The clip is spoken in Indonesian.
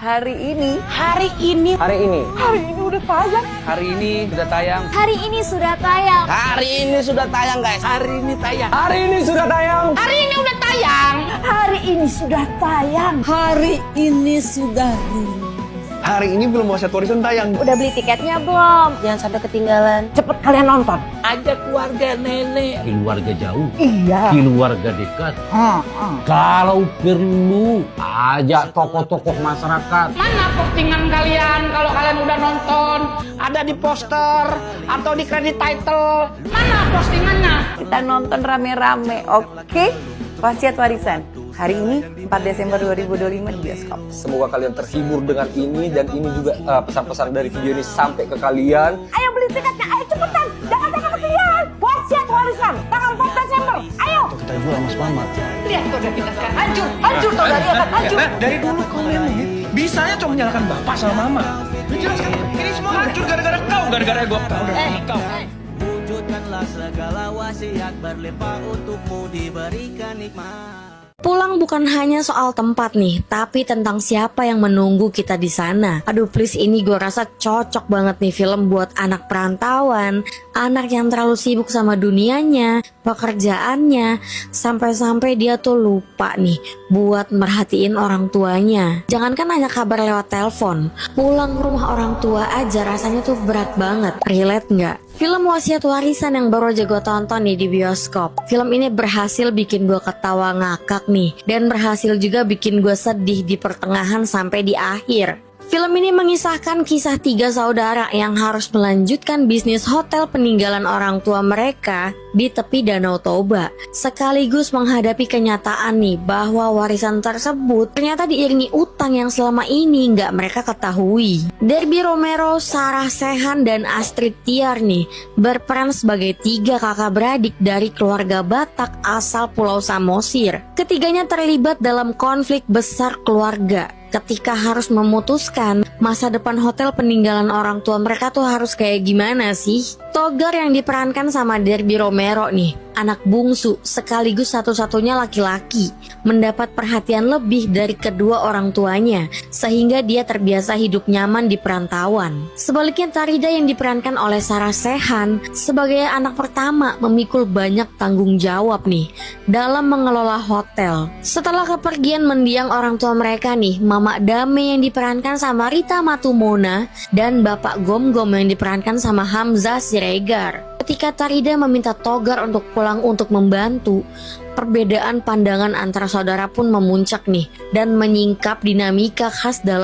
Hari ini Hari ini udah tayang. Hari ini sudah tayang. Hari ini sudah tayang. Hari ini sudah tayang, guys. Hari ini tayang. Hari ini sudah tayang. Hari ini udah tayang. Hari ini sudah tayang. Hari ini sudah Hari ini belum Wasiat Warisan tayang. Udah beli tiketnya belum? jangan sampai ketinggalan. Cepet kalian nonton. Ajak keluarga nenek. Keluarga jauh. Iya. Keluarga dekat. Kalau perlu, ajak tokoh-tokoh masyarakat. Mana postingan kalian kalau kalian udah nonton? Ada di poster atau di kredit title. Mana postingannya? Kita nonton rame-rame, oke? Wasiat Warisan. Hari ini 4 Desember 2025 di bioskop. Semoga kalian terhibur dengan ini dan ini juga pesan-pesan dari video ini sampai ke kalian. Ayo beli tiketnya, ayo cepetan. Jangan sampai ketinggalan. Wasiat Warisan, tanggal 4 Desember. Ayo. Kita jual Mas Mamat. Lihat saudara kita sekarang hancur tuh dari atas hancur. Dari dulu kalian ini bisanya cuma menyalahkan bapak sama mama. Menjelaskan ini semua hancur gara-gara kau, gara-gara gua. Kau. Wujudkanlah segala wasiat berlimpah untukmu diberikan nikmat. Pulang bukan hanya soal tempat nih, tapi tentang siapa yang menunggu kita di sana. Aduh please, ini gue rasa cocok banget nih film buat anak perantauan, anak yang terlalu sibuk sama dunianya, pekerjaannya, sampai-sampai dia tuh lupa nih buat merhatiin orang tuanya. Jangankan hanya kabar lewat telepon, pulang ke rumah orang tua aja rasanya tuh berat banget. Relate nggak? Film Wasiat Warisan yang baru aja gue tonton nih di bioskop. Film ini berhasil bikin gue ketawa ngakak nih, dan berhasil juga bikin gue sedih di pertengahan sampai di akhir. Film ini mengisahkan kisah 3 saudara yang harus melanjutkan bisnis hotel peninggalan orang tua mereka di tepi Danau Toba, sekaligus menghadapi kenyataan nih bahwa warisan tersebut ternyata diiringi utang yang selama ini nggak mereka ketahui. Derby Romero, Sarah Sechan, dan Astrid Tiar nih berperan sebagai 3 kakak beradik dari keluarga Batak asal Pulau Samosir. Ketiganya terlibat dalam konflik besar keluarga ketika harus memutuskan masa depan hotel peninggalan orang tua mereka tuh harus kayak gimana sih. Togar yang diperankan sama Derby Romero nih, anak bungsu sekaligus satu-satunya laki-laki, mendapat perhatian lebih dari kedua orang tuanya sehingga dia terbiasa hidup nyaman di perantauan. Sebaliknya Tarida yang diperankan oleh Sarah Sechan sebagai anak pertama memikul banyak tanggung jawab nih dalam mengelola hotel. Setelah kepergian mendiang orang tua mereka nih, Mama Dame yang diperankan sama Rita Matumona dan Bapak Gom-Gom yang diperankan sama Hamzah Siregar. Ketika Tarida meminta Togar untuk pulang untuk membantu, perbedaan pandangan antara saudara pun memuncak nih dan menyingkap dinamika khas dalam